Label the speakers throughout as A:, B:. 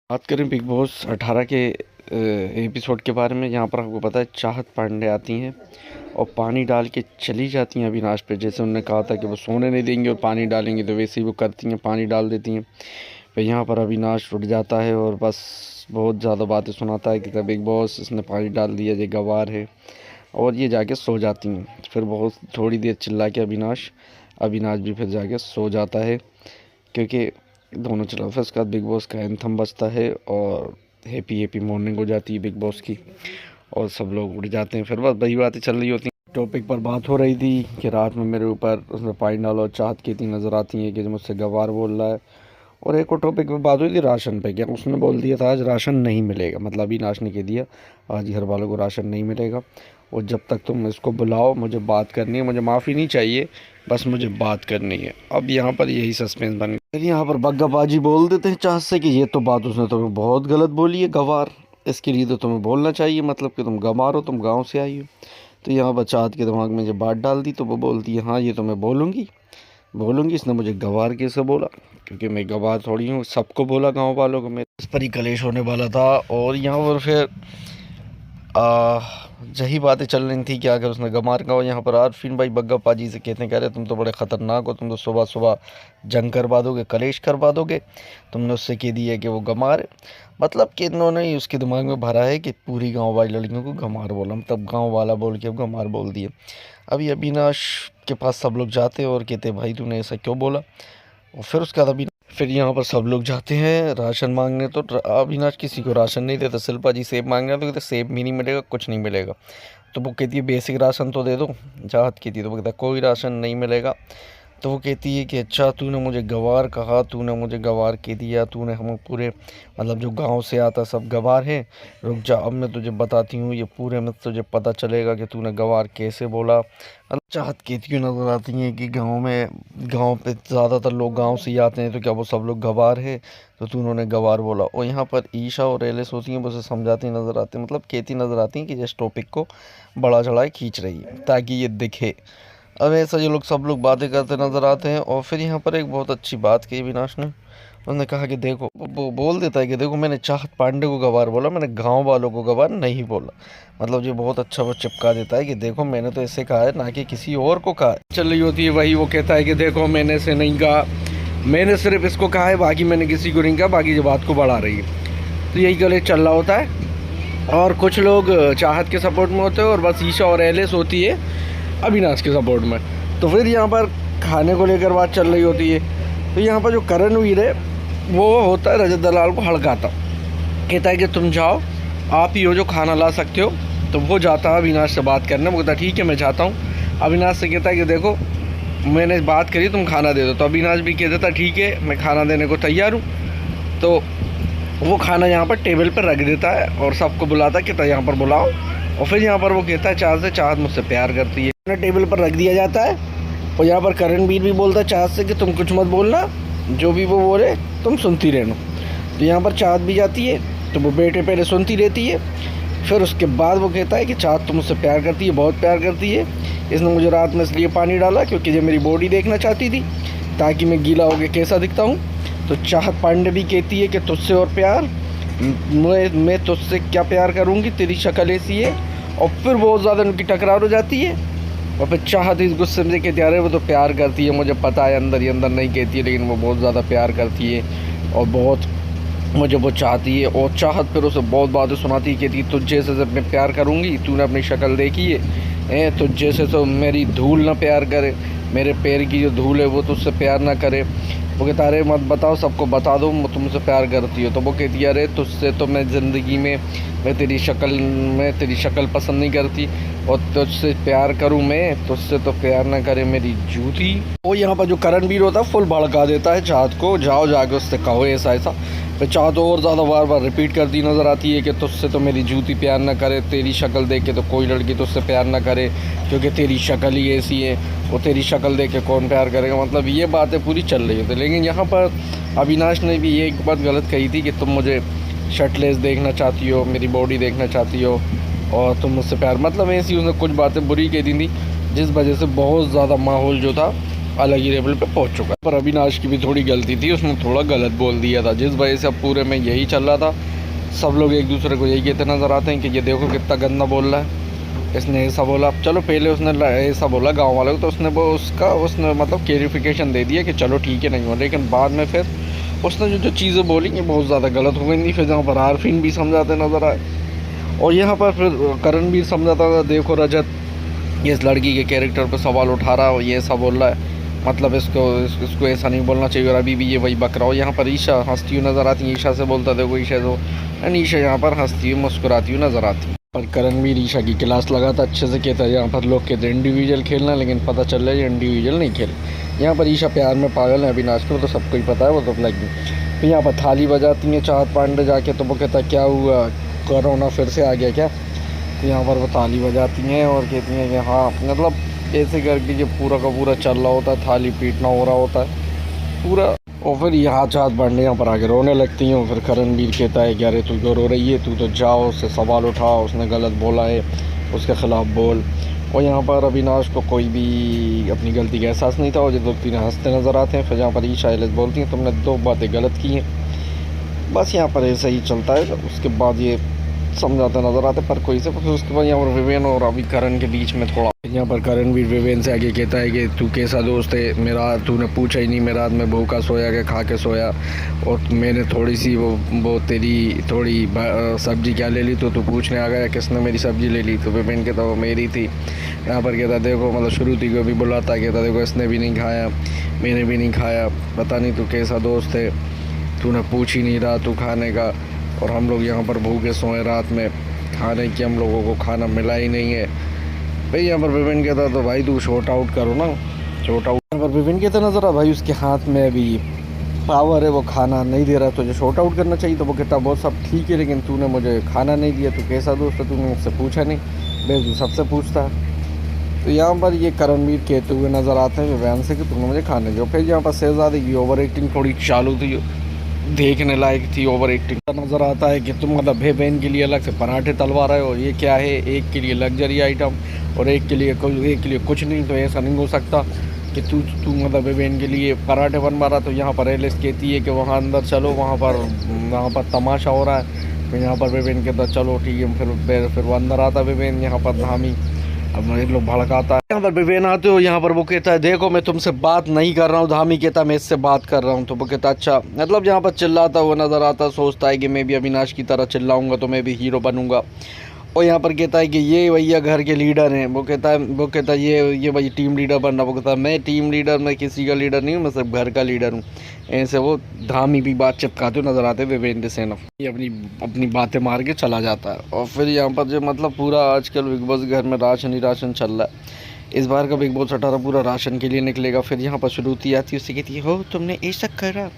A: बात करें big boss 18 के एपिसोड के बारे में। यहाँ पर आपको पता है चाहत पांडे आती हैं और पानी डाल के चली जाती हैं अविनाश पे। जैसे उन्होंने कहा था कि वो सोने नहीं देंगे और पानी डालेंगे, तो वैसे ही वो करती हैं, पानी डाल देती हैं। फिर यहाँ पर अविनाश उठ जाता है और बस बहुत ज़्यादा बातें सुनाता है कि बिग बॉस इसने पानी डाल दिया, ये गवार है, और ये जाके सो जाती हैं। फिर बहुत थोड़ी देर चिल्ला के अविनाश भी फिर जाके सो जाता है, क्योंकि दोनों चला। फिर उसके बाद बिग बॉस का एंथम बजता है और हैप्पी हैप्पी मॉर्निंग हो जाती है बिग बॉस की, और सब लोग उठ जाते हैं। फिर बस वही बातें चल रही होती हैं। टॉपिक पर बात हो रही थी कि रात में मेरे ऊपर उसने पानी डाला और चाहत की इतनी नज़र आती है कि मुझसे गवार बोल रहा है। और एक और टॉपिक पर बात हुई थी राशन पे, क्या उसने बोल दिया था आज राशन नहीं मिलेगा, मतलब अभी नाश ने कह दिया आज घर वालों को राशन नहीं मिलेगा, और जब तक तुम इसको बुलाओ मुझे बात करनी है, मुझे माफ़ी नहीं चाहिए, बस मुझे बात करनी है। अब यहाँ पर यही सस्पेंस बन गया। फिर यहाँ पर बग्गाबाजी बोल देते हैं चाह से कि ये तो बात उसने तुम्हें बहुत गलत बोली है गवार, इसके लिए तो तुम्हें बोलना चाहिए, मतलब कि तुम गंवार हो, तुम गाँव से आई हो। तो यहाँ पर चाहत के दिमाग में जब बात डाल दी तो वो बोलती है हाँ ये तो मैं बोलूँगी, इसने मुझे गवार कैसे बोला, क्योंकि मैं गवार थोड़ी हूँ। सबको बोला गांव वालों को, मेरे इस पर ही कलेश होने वाला था। और यहाँ पर फिर यही बातें चल रही थी कि अगर उसने गंवार कहा। यहाँ पर आरफीन भाई बग्गा पाजी से कहते हैं, कह रहे तुम तो बड़े ख़तरनाक हो, तुम तो सुबह सुबह जंग करवा दोगे, कलेश करवा दोगे। तुमने उससे कह दिया कि वो गंवार है, मतलब कि इन्होंने ही उसके दिमाग में भरा है कि पूरी गांव वाली लड़कियों को गंवार बोला, तब गांव वाला बोल के अब गंवार बोल दिए। अभी अविनाश के पास सब लोग जाते और कहते भाई तूने ऐसा क्यों बोला। और फिर उसके बाद फिर यहाँ पर सब लोग जाते हैं राशन मांगने। तो अविनाश किसी को राशन नहीं देता। शिल्पा जी सेब मांग रहे, तो कहते सेब भी नहीं मिलेगा, कुछ नहीं मिलेगा। तो वो कहती है बेसिक राशन तो दे दो, चाहत की थी। तो वो कहता है कोई राशन नहीं मिलेगा। तो वो कहती है कि अच्छा तूने मुझे गवार कहा, तूने मुझे गवार कह दिया, तूने हम पूरे मतलब जो गांव से आता सब गवार है। रुक जा अब मैं तुझे बताती हूँ, ये पूरे में तुझे पता चलेगा कि तूने गवार कैसे बोला। चाहत कहती क्यों नजर आती है कि गांव पे ज़्यादातर लोग गांव से ही आते हैं, तो क्या वो सब लोग गवार है, तो तू उन्होंने गवार बोला। और यहाँ पर ईशा और एलिस होती हैं, वो उसे समझाती नज़र आती हैं, मतलब कहती नज़र आती हैं कि इस टॉपिक को बड़ा चढ़ाए खींच रही है ताकि ये दिखे। अब ऐसा ये लोग सब लोग बातें करते नज़र आते हैं। और फिर यहाँ पर एक बहुत अच्छी बात कही अविनाश ने। उन्होंने कहा कि देखो, वो बोल देता है कि देखो मैंने चाहत पांडे को गवार बोला, मैंने गांव वालों को गवार नहीं बोला। मतलब ये बहुत अच्छा वो चिपका देता है कि देखो मैंने तो ऐसे कहा है, ना कि किसी और को कहा है। चल रही होती है वही, वो कहता है कि देखो मैंने ऐसे नहीं कहा, मैंने सिर्फ इसको कहा है, बाकी मैंने किसी को नहीं कहा, बाकी ये बात को बढ़ा रही है। तो यही कलेश चल रहा होता है। और कुछ लोग चाहत के सपोर्ट में होते हैं और बस ईशा और एलिस होती है अविनाश के सपोर्ट में। तो फिर यहाँ पर खाने को लेकर बात चल रही होती है। तो यहाँ पर जो करणवीर है वो होता है रजत दलाल को हड़काता, कहता है कि तुम जाओ, आप ही हो जो खाना ला सकते हो। तो वो जाता है अविनाश से बात करने, वो कहता है ठीक है मैं जाता हूँ। अविनाश से कहता है कि देखो मैंने बात करी, तुम खाना दे दो। तो अविनाश भी कह देता ठीक है मैं खाना देने को तैयार हूँ। तो वो खाना यहाँ पर टेबल पर रख देता है और सबको बुलाता है, कहता है यहाँ पर बुलाओ। और फिर यहाँ पर वो कहता है चाहत से, चाहत मुझसे प्यार करती है। टेबल पर रख दिया जाता है और यहाँ पर करणवीर भी बोलता है चाहत से कि तुम कुछ मत बोलना, जो भी वो बोले तुम सुनती रहना। तो यहाँ पर चाहत भी जाती है, तो वो बेटे पहले सुनती रहती है। फिर उसके बाद वो कहता है कि चाहत तुम मुझसे प्यार करती है, बहुत प्यार करती है, इसने मुझे रात में इसलिए पानी डाला क्योंकि ये मेरी बॉडी देखना चाहती थी ताकि मैं गीला हो गया कैसा दिखता हूँ। तो चाहत पांडे भी कहती है कि तुझसे और प्यार, मैं तुझसे क्या प्यार करूँगी, तेरी शक्ल ऐसी है। और फिर बहुत ज़्यादा उनकी टकरार हो जाती है। और फिर चाहत इस गुस्से में कहती है अरे वो तो प्यार करती है, मुझे पता है, अंदर ही अंदर नहीं कहती है, लेकिन वो बहुत ज़्यादा प्यार करती है और बहुत मुझे वो चाहती है। और चाहत फिर उसे बहुत बातें सुनाती है, कहती है तुझ जैसे से मैं प्यार करूँगी, तूने अपनी शक्ल देखी है, तुझ जैसे तो मेरी धूल ना प्यार करे, मेरे पैर की जो धूल है वो तुझसे प्यार ना करे। वो कहता अरे मत बताओ, सबको बता दो तुमसे प्यार करती हो। तो वो कहती है अरे तुझसे तो मैं ज़िंदगी में तेरी शक्ल पसंद नहीं करती, और तुझसे प्यार करूं मैं, तुझसे तो प्यार ना करे मेरी जूती। वो यहाँ पर जो करणवीर होता है फुल भड़का देता है चाहत को, जाओ जाके उससे कहो ऐसा ऐसा। फिर चाहत और ज़्यादा बार बार रिपीट करती नज़र आती है कि तुझसे तो मेरी जूती प्यार ना करे, तेरी शक्ल देख के तो कोई लड़की तुझसे प्यार ना करे क्योंकि तेरी शक्ल ही ऐसी है, और तेरी शक्ल देख के कौन प्यार करेगा। मतलब ये बातें पूरी चल रही होती। लेकिन यहाँ पर अविनाश ने भी ये एक बात गलत कही थी कि तुम मुझे शर्टलेस देखना चाहती हो, मेरी बॉडी देखना चाहती हो और तुम मुझसे प्यार, मतलब ऐसी उसने कुछ बातें बुरी कह दी थी जिस वजह से बहुत ज़्यादा माहौल जो था अलग ही लेवल पे पहुंच चुका है। पर अविनाश की भी थोड़ी गलती थी, उसने थोड़ा गलत बोल दिया था, जिस वजह से अब पूरे में यही चल रहा था। सब लोग एक दूसरे को यही कहते नज़र आते हैं कि ये देखो कितना गंदा बोल रहा है, इसने ऐसा बोला। चलो पहले उसने ऐसा बोला गांव वालों को, तो उसने वो उसने मतलब क्लेरिफिकेशन दे दिया कि चलो ठीक है नहीं हो, लेकिन बाद में फिर उसने जो चीज़ें बोली ये बहुत ज़्यादा गलत हो गई थी। फिर जहाँ पर आरफीन भी समझाते नज़र आए, और यहाँ पर फिर करणवीर समझाता था, देखो रजत ये इस लड़की के कैरेक्टर पर सवाल उठा रहा है और ये ऐसा बोल रहा है, मतलब इसको ऐसा नहीं बोलना चाहिए, और अभी भी ये वही बक रहा हो। यहाँ पर ईशा हंसती हुई नज़र आती है, ईशा से बोलता देखो ईशा तो, एंड ईशा यहाँ पर हंसती हुई मुस्कुराती हुई नज़र आती है। पर करणवीर ईशा की क्लास लगाता अच्छे से कहता है, यहाँ पर लोग कहते हैं इंडिविजुअल खेलना, लेकिन पता चल रहा है ये इंडिविजुअल नहीं खेल। यहाँ पर ईशा प्यार में पागल है अविनाश को, तो सबको ही पता है, वो तो लगी। फिर यहाँ पर थाली बजाती है चाहत पांडे जाके, तो वो कहता है क्या हुआ, कोरोना फिर से आ गया क्या। तो यहाँ पर वो ताली बजाती हैं और कहती हैं कि हाँ, मतलब ऐसे करके ये पूरा का पूरा चल रहा होता है, थाली पीटना हो रहा होता है पूरा। और फिर यहाँ चाहत पांडे यहाँ पर आके रोने लगती हैं, और फिर करणवीर कहता है कि अरे तू क्यों रो रही है, तू तो जाओ उससे सवाल उठाओ, उसने गलत बोला है उसके ख़िलाफ़ बोल। और यहाँ पर अविनाश को कोई भी अपनी गलती का एहसास नहीं था, और ये दो तीन हंसते नज़र आते हैं। फिर यहाँ पर ईशा बोलती हैं तुमने 2 बातें गलत की हैं, बस यहाँ पर ऐसा ही चलता है। उसके बाद ये समझाते नज़र आते पर कोई से। फिर उसके बाद यहाँ पर विवेन और अभी करण के बीच में थोड़ा, यहाँ पर करण भी विवेन से आगे कहता है कि तू कैसा दोस्त है मेरा, तूने पूछा ही नहीं, मैं रात में भूखा सोया के खा के सोया, और मैंने थोड़ी सी वो तेरी थोड़ी सब्जी क्या ले ली, तो तू पूछने आ गया किसने मेरी सब्जी ले ली। तो विवेन कहता वो मेरी थी। यहाँ पर कहता देखो, मतलब श्रुति को भी बुलाता, कहता देखो इसने भी नहीं खाया, मैंने भी नहीं खाया, पता नहीं तू कैसा दोस्त है, तूने पूछ ही नहीं रहा तू खाने का, और हम लोग यहाँ पर भूखे सोए रात में, खाने की हम लोगों को खाना मिला ही नहीं है। भाई यहाँ पर विपिन कहता तो भाई तू शॉर्ट आउट करो ना, शॉर्ट आउट। यहाँ पर विपिन कहता नजर आ भाई उसके हाथ में अभी पावर है, वो खाना नहीं दे रहा, तुझे शॉर्ट आउट करना चाहिए। तो वो कहता बहुत सब ठीक है, लेकिन तूने मुझे खाना नहीं दिया, तू कैसा दोस्त है, तूने मुझसे पूछा नहीं, भाई तू सबसे पूछता है। तो यहाँ पर ये करणवीर कहते हुए नज़र आते हैं विवेन से कि तुमने मुझे खाने दो। फिर यहाँ पर शहजादी की ओवर एक्टिंग थोड़ी चालू थी, देखने लायक थी। ओवर एक्टिंग नज़र आता है कि तुम मतलब भाई बहन के लिए अलग से पराठे तलवा रहे हो, ये क्या है, एक के लिए लग्जरी आइटम और एक के लिए कुछ नहीं। तो ऐसा नहीं हो सकता कि तू मतलब भाई बहन के लिए पराठे बनवा रहा। तो यहाँ पर एलिस कहती है कि वहाँ अंदर चलो, वहाँ पर तमाशा हो रहा है। तो यहाँ पर भाई बहन कहता चलो ठीक है, फिर वो अंदर आता भाई बहन, यहाँ पर धामी अब एक लोग भड़काता है। यहाँ पर विवेन आते हो, यहाँ पर वो कहता है देखो मैं तुमसे बात नहीं कर रहा हूँ, धामी कहता मैं इससे बात कर रहा हूँ। तो वो कहता अच्छा, मतलब यहाँ पर चिल्लाता हुआ नज़र आता, सोचता है कि मैं भी अविनाश की तरह चिल्लाऊंगा तो मैं भी हीरो बनूंगा। और यहाँ पर कहता है कि ये भैया घर के लीडर हैं। वो कहता है ये भाई टीम लीडर बनना। वो कहता है मैं टीम लीडर, मैं किसी का लीडर नहीं हूँ, मैं सिर्फ घर का लीडर हूँ। ऐसे वो धामी भी बात चिपकाते हुए नजर आते हुए विवेंद्र सेना ये अपनी बातें मार के चला जाता है। और फिर यहाँ पर जो मतलब पूरा आजकल बिग बॉस घर में राशन ही राशन चल रहा है। इस बार का बिग बॉस 18 पूरा राशन के लिए निकलेगा। फिर यहाँ पर श्रुति आती है, उससे कहती है हो तुमने ऐसा करा।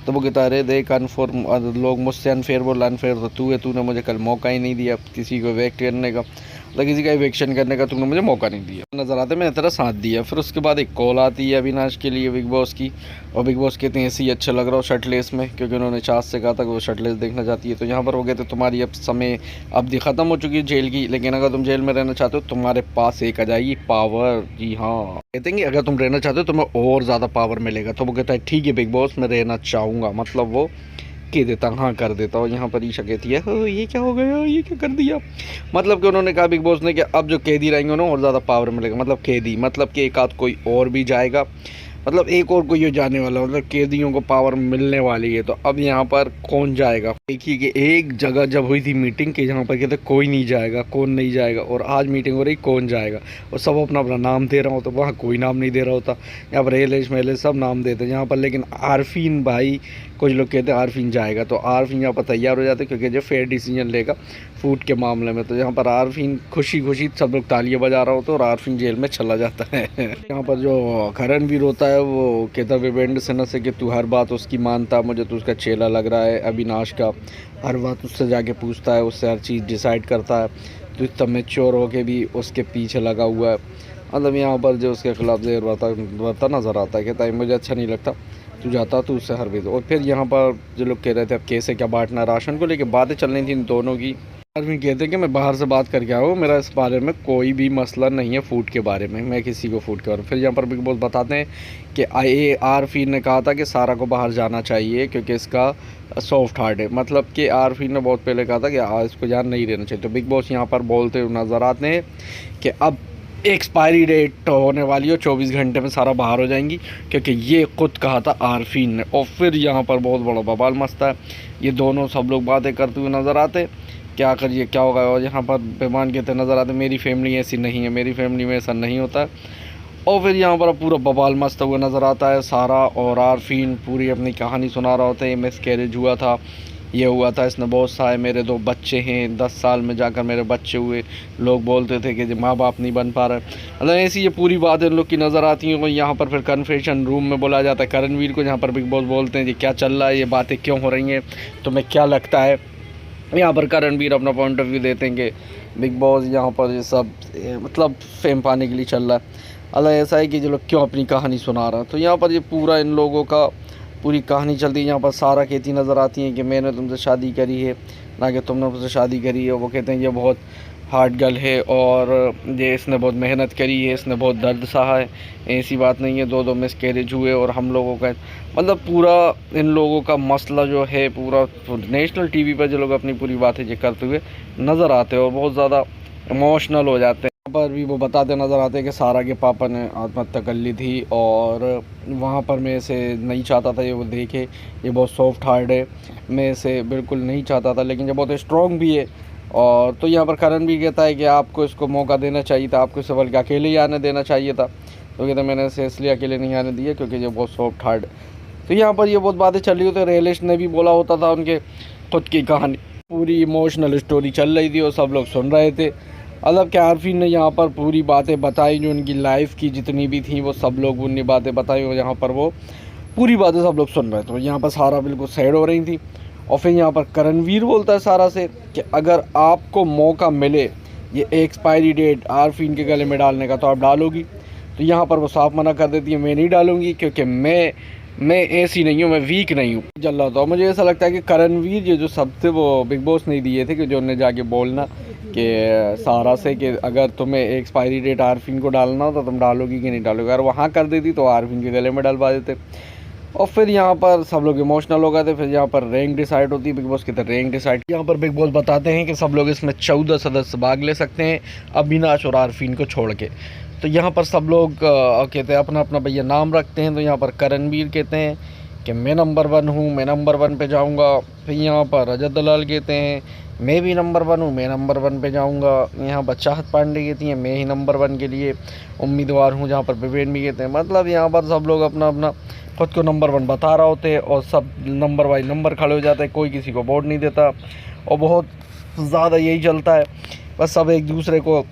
A: तो वो कहता अरे देख अनफॉर लोग मुझसे अनफेयर बोल, अनफेयर तो तू है, तूने मुझे कल मौका ही नहीं दिया किसी को इवेक्ट करने का, मतलब किसी का इवेक्शन करने का तुमने मुझे मौका नहीं दिया। नज़र आते मैंने तेरा साथ दिया। फिर उसके बाद एक कॉल आती है अविनाश के लिए बिग बॉस की, और बिग बॉस कहते हैं ऐसे ही अच्छा लग रहा हो शर्टलेस में, क्योंकि उन्होंने चाँद से कहा था कि वो शर्टलेस देखना चाहती है। तो यहाँ पर वो कहते तुम्हारी अब समय अवधि ख़त्म हो चुकी है जेल की, लेकिन अगर तुम जेल में रहना चाहते हो तुम्हारे पास एक आ जाएगी पावर। जी हाँ, कहते हैं कि अगर तुम रहना चाहते हो तुम्हें और ज़्यादा पावर मिलेगा। तो वो कहता है ठीक है बिग बॉस मैं रहना चाहूँगा, मतलब वो कह देता हाँ कर देता। और यहाँ पर ईशा कहती है हो ये क्या हो गया, ये क्या कर दिया, मतलब कि उन्होंने कहा बिग बॉस ने कि अब जो कैदी रहेंगे उन्हें और ज़्यादा पावर मिलेगा। मतलब कैदी मतलब कि एक आध कोई और भी जाएगा, मतलब एक और कोई जाने वाला, मतलब कैदियों को पावर मिलने वाली है। तो अब यहाँ पर कौन जाएगा, देखिए कि एक जगह जब हुई थी मीटिंग कि जहाँ पर कहते कोई नहीं जाएगा, कौन नहीं जाएगा, और आज मीटिंग हो रही कौन जाएगा, और सब अपना अपना नाम दे रहा होता, वहाँ कोई नाम नहीं दे रहा होता। यहाँ पर एलेश मेलेश सब नाम देते हैं यहाँ पर, लेकिन आरफीन भाई कुछ लोग कहते हैं आरफीन जाएगा। तो आरफीन यहाँ पर तैयार हो जाते क्योंकि जो फेयर डिसीजन लेगा फूड के मामले में। तो यहाँ पर आरफीन खुशी खुशी सब लोग तालियां बजा रहा होता है और आरफीन जेल में चला जाता है। यहाँ पर जो करणवीर होता है वो कहता है विवेंद्र सेना से कि तू हर बात उसकी मानता, मुझे तो उसका चेला लग रहा है अविनाश का, हर बात उससे जाके पूछता है, उससे हर चीज़ डिसाइड करता है, तो इतना मेच्योर होके भी उसके पीछे लगा हुआ है। मतलब यहाँ पर जो उसके खिलाफ जेर बरता नज़र आता है, कहता है मुझे अच्छा नहीं लगता, तू जाता तो उससे हर वीज़। और फिर यहाँ पर जो लोग कह रहे थे अब कैसे क्या बांटना राशन को लेके बातें चल रही थी इन दोनों की। आदमी कहते हैं कि मैं बाहर से बात करके आया हूँ, मेरा इस बारे में कोई भी मसला नहीं है फूड के बारे में, मैं किसी को फूड के बारे में। फिर यहाँ पर बिग बॉस बताते हैं कि आरफी ने कहा था कि सारा को बाहर जाना चाहिए क्योंकि इसका सॉफ्ट हार्ट है। मतलब कि आरफी ने बहुत पहले कहा था कि इसको जान नहीं रहना चाहिए। तो बिग बॉस यहाँ पर बोलते हुए नज़र आते हैं कि अब एक्सपायरी डेट होने वाली है, 24 घंटे में सारा बाहर हो जाएंगी, क्योंकि ये खुद कहा था आरफीन ने। और फिर यहाँ पर बहुत बड़ा बवाल मचता है, ये दोनों सब लोग बातें करते हुए नज़र आते, क्या करिए क्या होगा। और यहाँ पर बेमान कहते नज़र आते मेरी फैमिली ऐसी नहीं है, मेरी फैमिली में ऐसा नहीं होता। और फिर यहाँ पर पूरा बवाल मचता हुआ नज़र आता है सारा, और आरफीन पूरी अपनी कहानी सुना रहा होता है। मिस कैरेज हुआ था, ये हुआ था, इसने बहुत सहाय, मेरे 2 बच्चे हैं, 10 साल में जाकर मेरे बच्चे हुए, लोग बोलते थे कि माँ बाप नहीं बन पा रहे। मतलब ऐसी ये पूरी बातें इन लोग की नज़र आती हैं। और यहाँ पर फिर कन्फेशन रूम में बोला जाता है करणवीर को, जहाँ पर बिग बॉस बोलते हैं जी क्या चल रहा है, ये बातें क्यों हो रही हैं, तुम्हें क्या लगता है। यहाँ पर करणवीर अपना पॉइंट ऑफ व्यू देते हैं कि बिग बॉस यहाँ पर ये सब मतलब फेम पाने के लिए चल रहा है। अल्लाह ऐसा है कि जो लोग क्यों अपनी कहानी सुना रहा है। तो यहाँ पर ये पूरा इन लोगों का पूरी कहानी चलती है। यहाँ पर सारा कहती नज़र आती है कि मैंने तुमसे शादी करी है, ना कि तुमने मुझसे शादी करी है। वो कहते हैं ये बहुत हार्ड गर्ल है और ये इसने बहुत मेहनत करी है, इसने बहुत दर्द सहा है, ऐसी बात नहीं है। 2 मिस कैरेज हुए और हम लोगों का मतलब पूरा इन लोगों का मसला जो है पूरा नेशनल टीवी पर जो लोग अपनी पूरी बातें ये करते हुए नज़र आते हैं और बहुत ज़्यादा इमोशनल हो जाते हैं। पर भी वो बताते नज़र आते हैं कि सारा के पापा ने आत्महत्या कर ली थी और वहाँ पर मैं इसे नहीं चाहता था, ये वो देखे ये बहुत सॉफ्ट हार्ट है, मैं इसे बिल्कुल नहीं चाहता था, लेकिन ये बहुत स्ट्रॉन्ग भी है। और तो यहाँ पर करण भी कहता है कि आपको इसको मौका देना चाहिए था, आपको इसे बल्कि अकेले ही आने देना चाहिए था। तो कहते मैंने इसे इसलिए अकेले नहीं आने दिया क्योंकि ये बहुत सॉफ्ट हार्ट है। तो यहाँ पर ये बहुत बातें चल रही होती, रियलिस्ट ने भी बोला होता था उनके खुद की कहानी, पूरी इमोशनल स्टोरी चल रही थी और सब लोग सुन रहे थे। मतलब कि आरफी ने यहाँ पर पूरी बातें बताई जो उनकी लाइफ की जितनी भी थी, वो सब लोग उनकी बातें बताई और यहाँ पर वो पूरी बातें सब लोग सुन रहे थे। तो यहाँ पर सारा बिल्कुल सैड हो रही थी। और फिर यहाँ पर करणवीर बोलता है सारा से कि अगर आपको मौका मिले ये एक्सपायरी डेट आरफीन के गले में डालने का तो आप डालोगी। तो यहाँ पर वो साफ मना कर देती है मैं नहीं डालूंगी क्योंकि मैं ऐसी नहीं हूँ, मैं वीक नहीं हूँ। चल रहा था मुझे ऐसा लगता है कि करणवीर जो सब थे वो बिग बॉस नहीं दिए थे कि जो उन्हें जाके बोलना कि सारा से कि अगर तुम्हें एक्सपायरी डेट आरफीन को डालना हो तो तुम डालोगी कि नहीं डालोगी। अगर वहाँ कर देती तो आरफीन के गले में डलवा देते। और फिर यहाँ पर सब लोग इमोशनल हो गए थे। फिर यहाँ पर रैंक डिसाइड होती है बिग बॉस की तरह रैंक डिसाइड। यहाँ पर बिग बॉस बताते हैं कि सब लोग इसमें 14 सदस्य भाग ले सकते हैं अविनाश और आरफीन को छोड़ के। तो यहाँ पर सब लोग कहते हैं अपना अपना भैया नाम रखते हैं। तो यहाँ पर करणवीर कहते हैं कि मैं नंबर 1 हूँ, मैं नंबर 1 पे जाऊँगा। फिर यहाँ पर रजत दलाल कहते हैं मैं भी नंबर 1 हूँ, मैं नंबर 1 पे जाऊँगा। यहाँ पर चाहत पांडे कहती हैं मैं ही नंबर 1 के लिए उम्मीदवार हूँ। जहाँ पर विवेन भी कहते हैं मतलब यहाँ पर सब लोग अपना अपना खुद को नंबर 1 बता रहे होते हैं और सब नंबर वाइज नंबर खड़े हो जाते हैं, कोई किसी को वोट नहीं देता और बहुत ज़्यादा यही चलता है। बस सब एक दूसरे को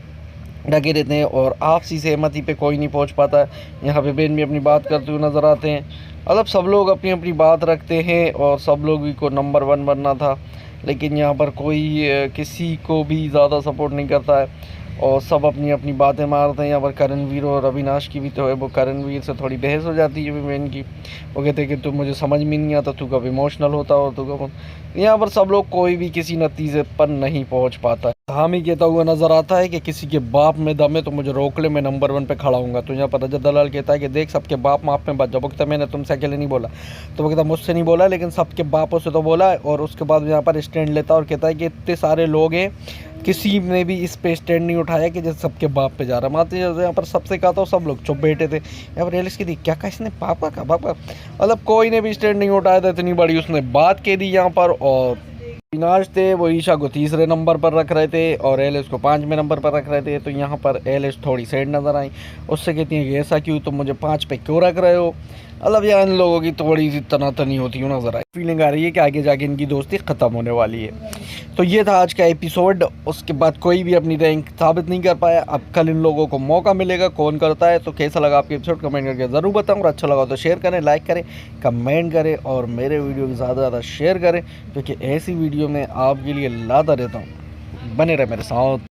A: ढके रहते हैं और आपसी सहमति पे कोई नहीं पहुंच पाता है। यहाँ पे बेन भी अपनी बात करते हुए नज़र आते हैं। मतलब सब लोग अपनी अपनी बात रखते हैं और सब लोग भी को नंबर 1 बनना था, लेकिन यहाँ पर कोई किसी को भी ज़्यादा सपोर्ट नहीं करता है और सब अपनी अपनी बातें मारते हैं। यहाँ पर करणवीर और अविनाश की भी तो है, वो करणवीर से थोड़ी बहस हो जाती है विवेन की। वो कहते हैं कि तुम मुझे समझ में नहीं आता, तू कब इमोशनल होता हो तू कब। यहाँ पर सब लोग कोई भी किसी नतीजे पर नहीं पहुँच पाता। हामी कहता हुआ नज़र आता है कि किसी के बाप में दम है तो मुझे रोक ले, मैं नंबर 1 पे खड़ा हूँगा। तो यहाँ पर रजत दलाल कहता है कि देख सबके बाप माप में बच जाओ। वो कहता मैंने तुमसे अकेले नहीं बोला, तो वो कहता मुझसे नहीं बोला लेकिन सबके बापों से तो बोला है। और उसके बाद यहाँ पर स्टैंड लेता है और कहता है कि इतने सारे लोग हैं किसी ने भी इस पे स्टैंड नहीं उठाया कि जैसे सबके बाप पे जा रहा। माते यहाँ पर सबसे कहा था सब लोग चुप बैठे थे। यहाँ पर रियलिस्ट की थी क्या कहा इसने पापा का बापा, मतलब कोई ने भी स्टैंड नहीं उठाया था, इतनी बड़ी उसने बात कह दी यहाँ पर। और अविनाश थे वो ईशा को 3रे नंबर पर रख रहे थे और एलिस को 5वें नंबर पर रख रहे थे। तो यहाँ पर एलिस थोड़ी सैड नज़र आई, उससे कहती हैं कि ऐसा क्यों, तुम मुझे 5 पे क्यों रख रहे हो। मतलब यार इन लोगों की थोड़ी सी तनातनी होती है नज़र आई। फीलिंग आ रही है कि आगे जाके इनकी दोस्ती ख़त्म होने वाली है। तो ये था आज का एपिसोड। उसके बाद कोई भी अपनी रैंक साबित नहीं कर पाया। अब कल इन लोगों को मौका मिलेगा, कौन करता है। तो कैसा लगा आपके एपिसोड कमेंट करके ज़रूर बताऊँ। और अच्छा लगा तो शेयर करें, लाइक करें, कमेंट करें और मेरे वीडियो को ज़्यादा से ज़्यादा शेयर करें क्योंकि ऐसी वीडियो में आपके लिए लाता रहता हूँ। बने रहे मेरे साथ।